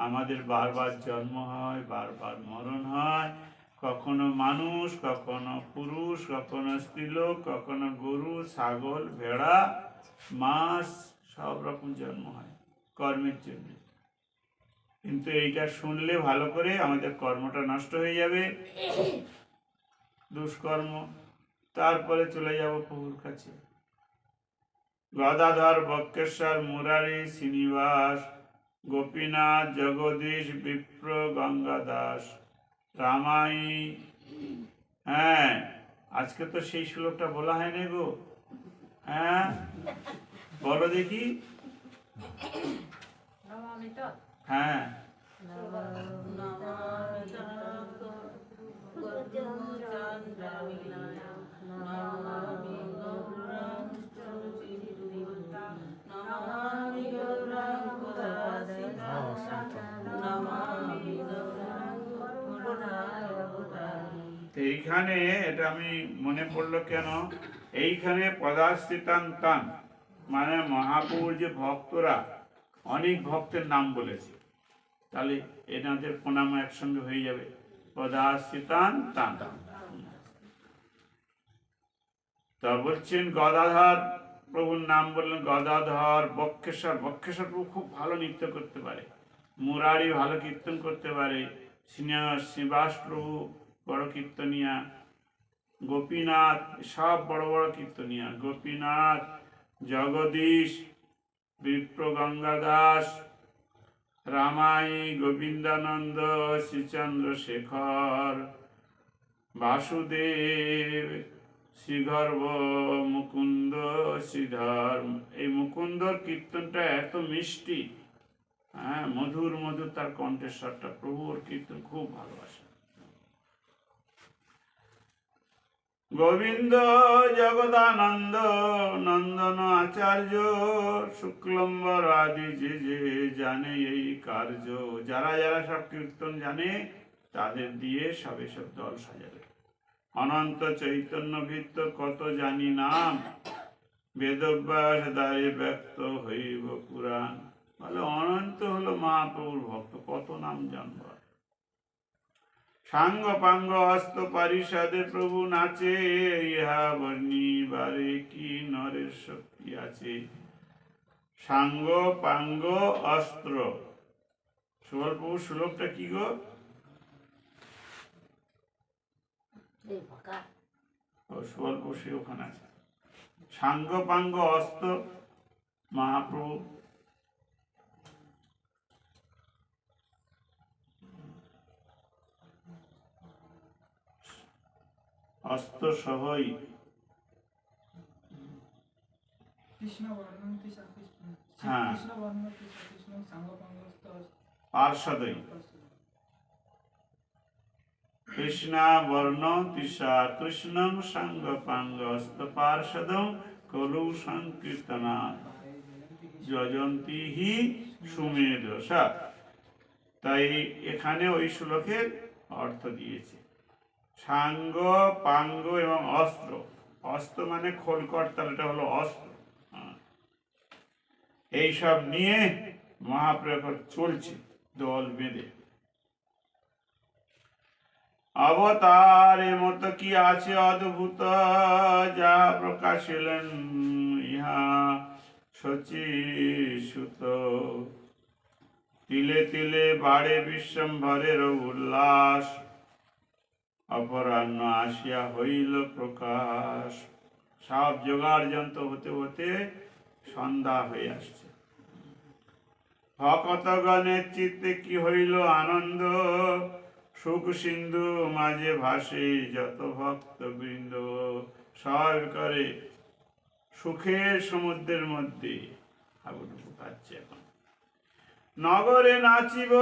আমাদের বারবার জন্ম হয়, বারবার মরণ হয়। কখনো মানুষ, কখনো পুরুষ, কখনো স্ত্রীলোক, কখনো গরু, ছাগল, ভেড়া, মাছ, সব রকম জন্ম হয় কর্মের জন্য। কিন্তু এইটা শুনলে ভালো করে আমাদের কর্মটা নষ্ট হয়ে যাবে, দুষ্কর্ম, তারপরে চলে যাব প্রভুর কাছে। গদাধর, বক্রেশ্বর, মুরারি, শ্রীনিবাস, গোপীনাথ, জগদীশ, বিপ্র, গঙ্গাদাস, রামাই। হ্যাঁ, আজকে তো সেই শ্লোকটা বলা হয়নি গো। হ্যাঁ, বলো দেখি। হ্যাঁ, এইখানে এটা আমি মনে পড়লো কেন, এইখানে পদাশ্রিতান তান মানে মহাপুর যে ভক্তরা, অনেক ভক্তের নাম বলেছে, তাহলে এনাদের প্রণাম একসঙ্গে হয়ে যাবে, পদাশ্রিতান তান। তা বলছেন গদাধর প্রভুর নাম বললেন, গদাধর, বক্রেশ্বর, বক্রেশ্বর প্রভু খুব ভালো নৃত্য করতে পারে, মুরারি ভালো কীর্তন করতে পারে, শ্রীবাস প্রভু বড় কীর্তনিয়া, গোপীনাথ সব বড় বড় কীর্তনিয়া, গোপীনাথ, জগদীশ, বিপ্র, গঙ্গাদাস, রামাই, গোবিন্দানন্দ, শ্রীচন্দ্রশেখর, বাসুদেব, শ্রীগর্ভ, মুকুন্দ, শ্রীধর। এই মুকুন্দর কীর্তনটা এত মিষ্টি, হ্যাঁ, মধুর মধুর তার কণ্ঠস্বরটা, প্রভুর কীর্তন খুব ভালোবাসে। গোবিন্দ, জগদানন্দ, নন্দন, আচার্য, শুক্লম্বর আদি যে যে জানে এই কার্য, যারা যারা সব কীর্তন জানে তাদের দিয়ে সবে সব দল সাজাবে। অনন্ত চৈতন্য বৃত্ত কত জানি নাম, বেদব্যাস দ্বারে ব্যক্ত হইব পুরাণ। বলে অনন্ত হলো মহাপ্রভুর ভক্ত, কত নাম জানব। সাঙ্গ পাঙ্গ অস্ত পারিষদে প্রভু নাচে, ইহা বর্ণিবারে কি নরের শক্তি আছে। সাঙ্গ পাঙ্গ অস্ত্র, সুবল প্রভু শ্লোকটা কি গো? সুবল প্রভু সে ওখানে আছে। সাঙ্গ পাঙ্গ অস্ত্র মহাপ্রভু, অস্ত্র সহই হ্যাঁ পার্শ্বদই, কৃষ্ণা বর্ণ তিসা কৃষ্ণং সাঙ্গ পাঙ্গ অস্ত পার্শ্বদং কলু সংকীর্তনা যজন্তি হি সুমেধসা। তাই এখানে ওই শ্লোকের অর্থ দিয়েছে সাঙ্গ পাঙ্গ এবং অস্ত্র। অস্ত্র মানে খোলকর্তাল, এটা হলো অস্ত্র। এইসব নিয়ে মহাপ্রভু চলছে দল বেঁধে। অবতারে মতো কি আছে অদ্ভুত, যা প্রকাশিলেন ইহা শচী সুত। তিলে তিলে বাড়ে বিশ্বম্ভরের উল্লাস, অপরাহ্ন আসিয়া হইল প্রকাশ। সব জোগাড় যন্ত্র হতে হতে সন্ধ্যা হয়ে আসছে। ভকতগণের চিত্তে কি হইল আনন্দ, সুখ সিন্ধু মাঝে ভাসে যত ভক্ত বৃন্দ। সব করে সুখের সমুদ্রের মধ্যে হাবুডুবু খাচ্ছে এখন। নগরে নাচিব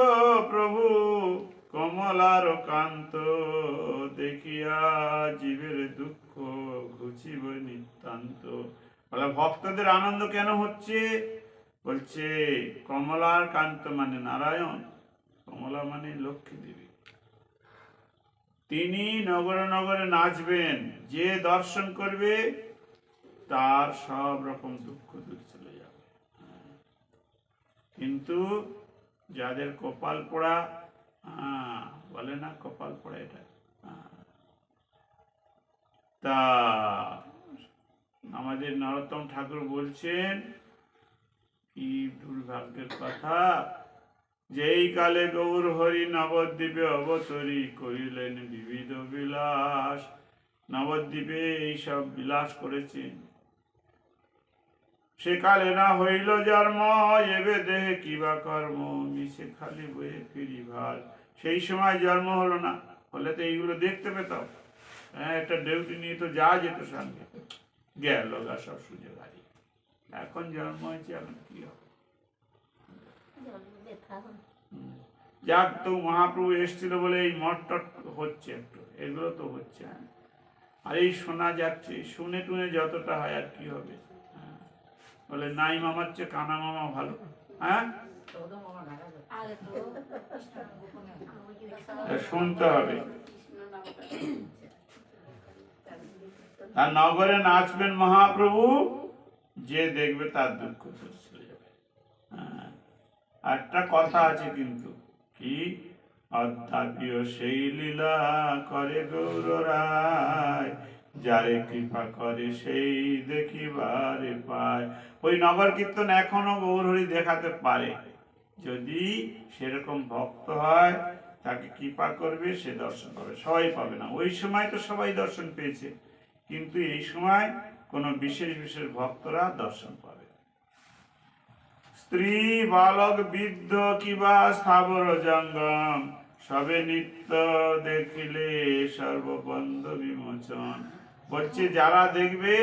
প্রভু কমলার কান্ত, দেখিয়া জীবের দুঃখ ঘুচিব নিতান্ত। বলে ভক্তদের আনন্দ কেন হচ্ছে? বলছে কমলার কান্ত মানে নারায়ণ, কমলা মানে লক্ষ্মী দেবী, তিনি নগরে নগরে নাচবেন। যে দর্শন করবে তার সব রকম দুঃখ দূর চলে যাবে। কিন্তু যাদের কপাল পোড়া, বলে না কপাল পোড়া, এটা তা আমাদের নরোত্তম ঠাকুর বলছেন, কি দুর্ভাগ্যের কথা, যেই কালে গৌর হরি নবদ্বীপে অবতরী করিলেন বিবিধ বিলাস। নবদ্বীপে এইসব বিলাস করেছেন, সেকালে না হইল জন্ম, এবে দেহে কিবা কর্ম, মিশে খালি বয়ে ফিরি ভার। সেই সময় জন্ম হলো না, হলে তো এইগুলো দেখতে পেতাম। হ্যাঁ, একটা ডিউটি নিয়ে তো যা যেত সঙ্গে, গেল গা সব সুযোগ হারিয়ে। এখন জন্ম হয়েছে, এখন কি হবে? যাক, তো মহাপ্রভু এসেছিল বলে এই মঠ টট হচ্ছে, একটু এগুলো তো হচ্ছে। আর এই শোনা যাচ্ছে, শুনে টুনে যতটা হয় আর কি হবে। বলে নাই মামার চেয়ে কানা মামা ভালো। হ্যাঁ, শুনতে হবে। আর নগরে নাচবেন মহাপ্রভু, যে দেখবে তার দুঃখ চলে যাবে। একটা কথা আছে কিন্তু, কি, অধ্যাপীয় সেই লীলা করে গৌর রায়, যারে কৃপা করে সেই দেখিবারে পায়। ওই নগর কীর্তন এখনো গৌরহরি দেখাতে পারে, যদি সেরকম ভক্ত হয়, তাকে কৃপা করবে, সে দর্শন পাবে। সবাই পাবে না, ওই সময় তো সবাই দর্শন পেয়েছে, কিন্তু এই সময় কোনো বিশেষ বিশেষ ভক্তরা দর্শন পাবে। স্ত্রী বালক বৃদ্ধ কিবা স্থাবর জঙ্গম, সবে নিত্য দেখিলে সর্ববন্ধ বিমোচন। বলছে যারা দেখবে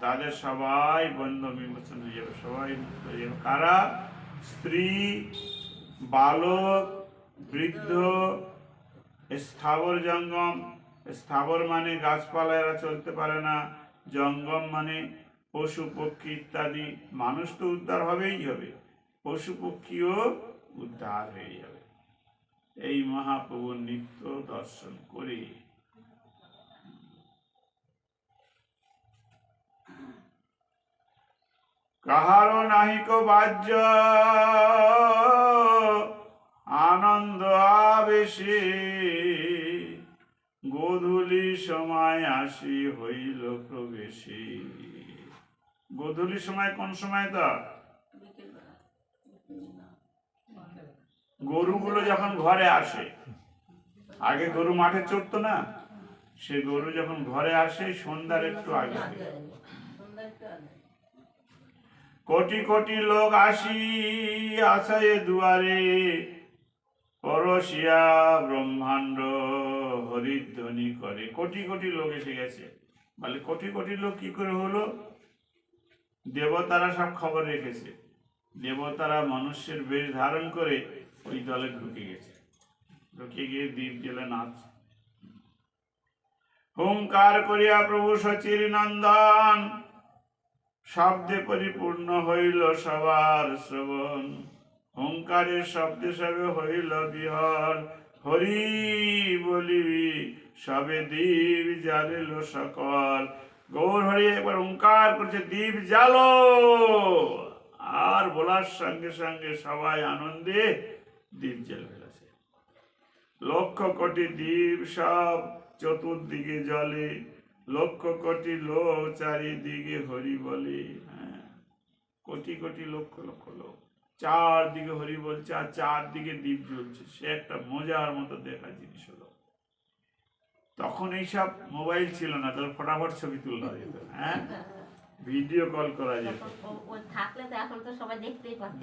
তাদের সবাই বন্ধ বিমোচন হয়ে যাবে, সবাই মুক্ত হয়ে যাবে। কারা? স্ত্রী, বালক, বৃদ্ধ, স্থাবর জঙ্গম। স্থাবর মানে গাছপালা, এরা চলতে পারে না। জঙ্গম মানে পশু পক্ষী ইত্যাদি। মানুষ তো উদ্ধার হবেই হবে, পশু পক্ষীও উদ্ধার হয়ে যাবে এই মহাপ্রভুর নিত্য দর্শন করে। কাহারও নাহিক বাহ্য আনন্দ আবেশে, গোধূলি সময় আসি হইল প্রবেশে। গোধূলি সময় কোন সময়? তা গরুগুলো যখন ঘরে আসে, আগে গরু মাঠে চড়তো না, সে গরু যখন ঘরে আসে সন্ধ্যার একটু আগে। কোটি কোটি লোক আসি আশায় দুয়ারে, পরশিয়া ব্রহ্মাণ্ড হরিধ্বনি করে। কোটি কোটি লোক এসে গেছে। বলে কোটি কোটি লোক কি করে হলো? দেবতারা সব খবর রেখেছে, দেবতারা মানুষের বেশ ধারণ করে ওই দলে ঢুকে গেছে, ঢুকে গিয়ে দ্বীপ জেলে নাচ। হুঙ্কার করিয়া প্রভু সচির নন্দন, শব্দে পরিপূর্ণ হইল সবার শ্রবণ। হুঙ্কারের শব্দে সবে হইল বিহল, হরি বলিবি সবে দ্বীপ জ্বালিল সকল। গৌর হরি একবার হুঙ্কার করছে, দ্বীপ জ্বালো, আর বলার সঙ্গে সঙ্গে সবাই আনন্দে দ্বীপ জ্বেলে ফেলেছে। লক্ষ কোটি দ্বীপ সব চতুর্দিকে জ্বলে, লক্ষ কোটি লোক চারিদিকে হরি বলে। হ্যাঁ, কোটি কোটি লক্ষ লক্ষ লোক চারদিকে হরি বলছে, আর চারদিকে দ্বীপ জ্বলছে। সে একটা মজার মতো দেখা জিনিস হলো। তখন এইসব মোবাইল ছিল না, তাহলে ফটাফট ছবি তোলা যেত, হ্যাঁ, ভিডিও কল করা যেত,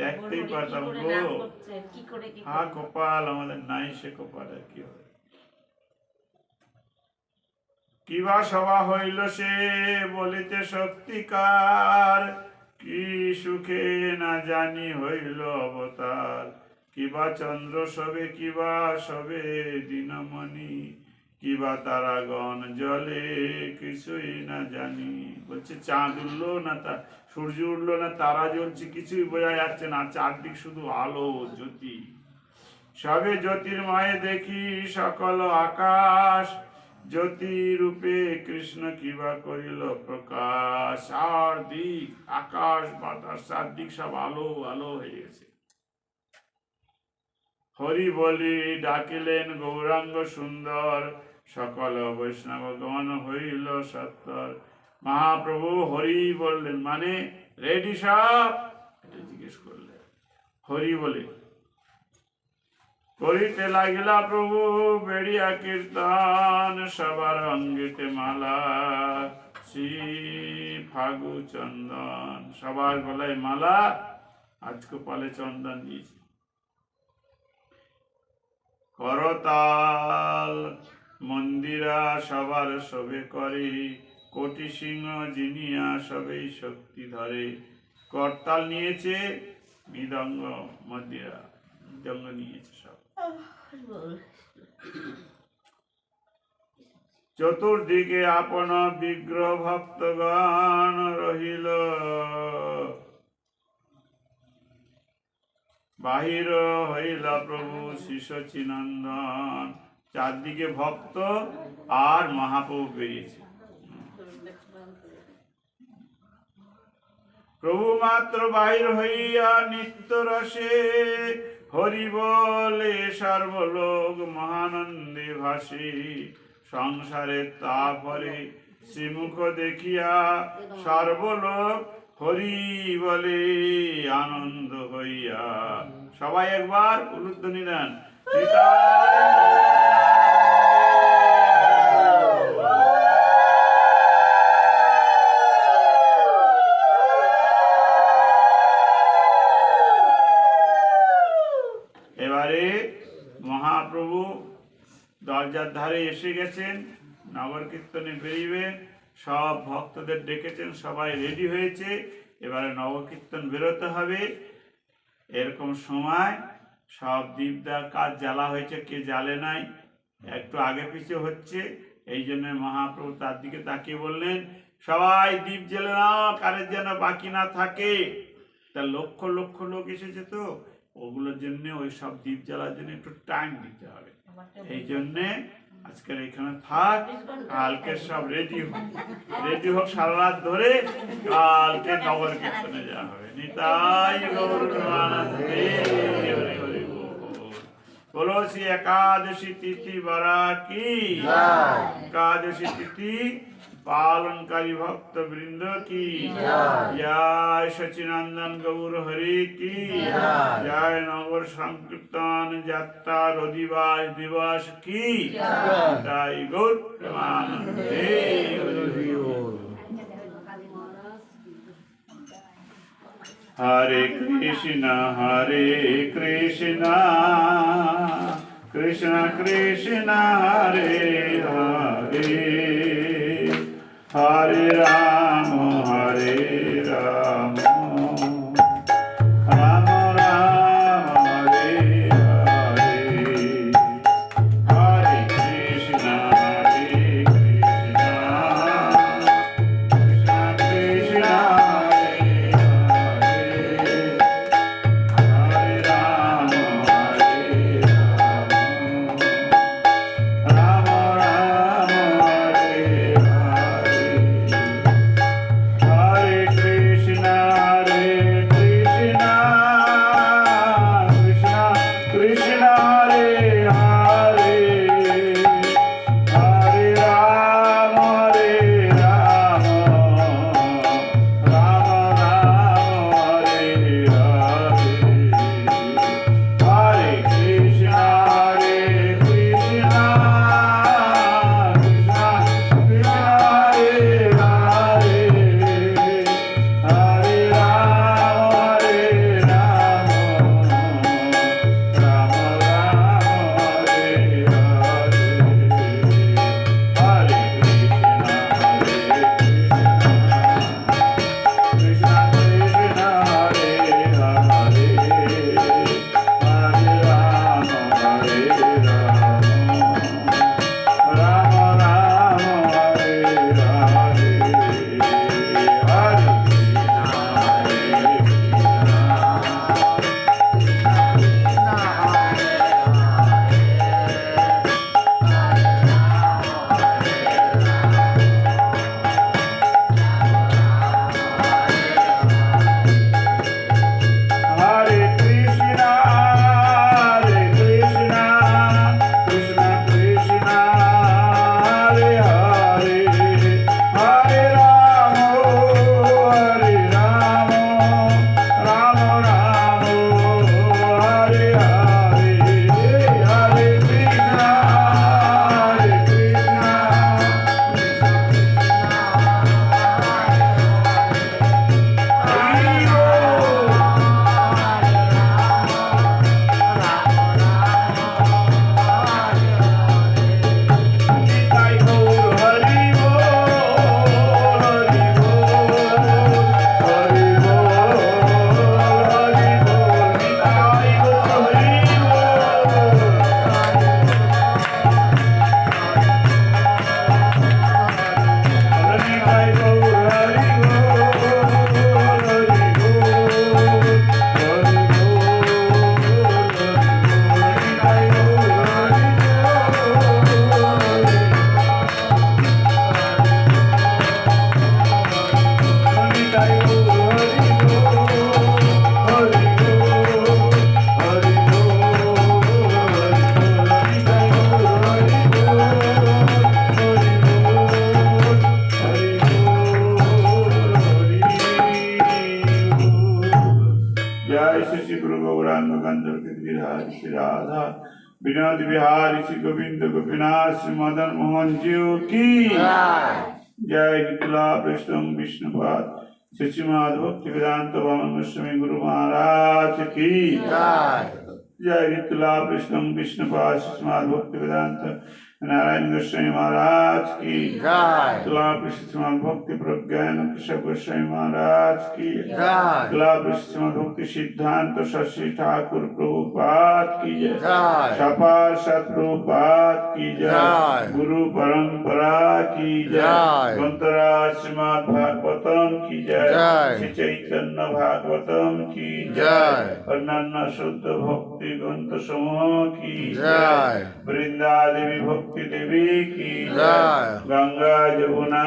দেখতেই পারতাম। হ্যাঁ, কপাল আমাদের নাই, সে কপাল আর কি হবে। কিবা সভা হইল সে বলিতে সত্যিকার, কি সুখে না জানি হইল অবতার। কিবা চন্দ্র সবে, কিবা সবে দিনমণি, কিবা তারাগণ জলে কিছুই না জানি। বলছে চাঁদ উঠলো না, সূর্য উঠলো না, তারা জ্বলছে, কিছুই বোঝা যাচ্ছে না, চারদিক শুধু আলো জ্যোতি। সবে জ্যোতির্ময় দেখি সকল আকাশ, জ্যোতি রূপে কৃষ্ণ কিবা করিল প্রকাশ। চারদিক আকাশ বাতাস, চারদিক সব আলো আলো হয়ে গেছে। হরি বলি ডাকিলেন গৌরাঙ্গ সুন্দর, সকল বৈষ্ণবগণ হইল সত্তর। মহাপ্রভু হরি বললেন, মানে রেডি সব? জিজ্ঞেস করলেন। হরি বলে করিতে লাগিলা প্রভু বেড়িয়া কীর্তন, সবার অঙ্গেতে মালা শ্রী ফাগু চন্দন। সবার গলায় মালা, আজকে পালে চন্দন দিয়েছে। করতাল মন্দিরা সবার শোভে করে, কোটি সিংহ জিনিয়া সবেই শক্তি ধরে। করতাল নিয়েছে, মৃদঙ্গ মন্দিরা মৃদঙ্গ নিয়েছে সব। চতুর্দিকে আপন বিগ্রহ ভক্তগণ রহিল, বাহির হইল প্রভু শিশচিনন্দন। চারদিকে ভক্ত আর মহাপ্রভু বেরিয়েছে। প্রভু মাত্র বাহির হইয়া নিত্য রসে, হরি বলে সর্বলোক মহানন্দে ভাসে। সংসারে তাপরে শ্রীমুখ দেখিয়া সর্বলোক হরি বলে আনন্দ হইয়া। সবাই একবার উলুধ্বনি দেন। এবারে মহাপ্রভু দরজার ধারে এসে গেছেন, নগর কীর্তনে বেরিয়েবেন। সব ভক্তদের ডেকেছেন, সবাই রেডি হয়েছে। এবারে নগর কীর্তন বেরোতে হবে। এরকম সময় সব দীপদার কাজ জ্বালা হয়েছে, কে জ্বালে নাই, একটু আগে পিছিয়ে হচ্ছে। এই জন্য মহাপ্রভু তার দিকে তাকিয়ে বললেন, সবাই দীপ জ্বেলে নাও, কারের যেন বাকি না থাকে। তা লক্ষ লক্ষ লোক এসেছে, তো ওগুলোর জন্য ওই সব দীপ জ্বালার জন্য একটু টাইম দিতে হবে। এই জন্যে আজকের এখানে থাক, কালকে সব রেডি হোক সারা রাত ধরে, কালকে নগর কীর্তনে যাওয়া হবে। নিতাই গৌর প্রেমানন্দে হরি হরি বল। বলো শ্রী একাদশী তিথি বারা কি, একাদশী তিথি पालनकारी भक्त वृंद की जय सचिनंदन गौर हरि की जय नगर संकीर्तन यात्रा रविवार दिवस की जय गौर प्रेमानंदे। हरे कृष्ण कृष्ण कृष्ण हरे हरे हरे राम राम राम राम हरे हरे हरे कृष्ण कृष्ण कृष्ण हरे हरे हरे राम राम राम हरे हरे हरे जय श्री श्री गुरु गौरांग गंधर्व गिरिधारी श्री राधा विनोद विहारी श्री गोविंद गोपीनाथ श्री मदन मोहन जी की जय विठला विष्णु विष्णुपाद श्री श्रीमद भक्ति वेदांत भवन गोस्वामी गुरु महाराज की जय विठला विष्णु विष्णुपाद श्री श्रीमद भक्ति वेदांत नारायण गोस्वामी महाराज की जय श्रीमद भक्ति प्रज्ञान कृष्ण गोस्वामी महाराज की जय श्रीमद भक्ति सिद्धांत शशि ठाकुर प्रभुपाद की जय सपाल सतप्रभुपाद की जय गुरु परंपरा की जय ग्रंथराज श्रीमद भागवतम की जय श्री चैतन्य भागवतम की जय अन्य शुद्ध भक्ति ग्रंथ समूह की जय वृंदा देवी भक्ति देवी की जय गंगा जमुना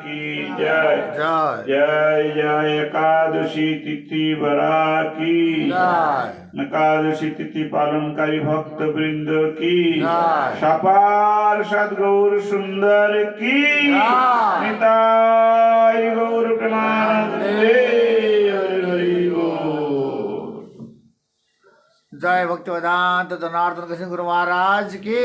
की जय जय जय एकादशी तिथि बरा की जय एकादशी तिथि पालनकारी भक्त वृंद की सपार सदगौर सुंदर की निताय गौर प्रेमानंदे हरि बोल। जय भक्ति वेदांत जनार्दन कृष्ण गुरु महाराज की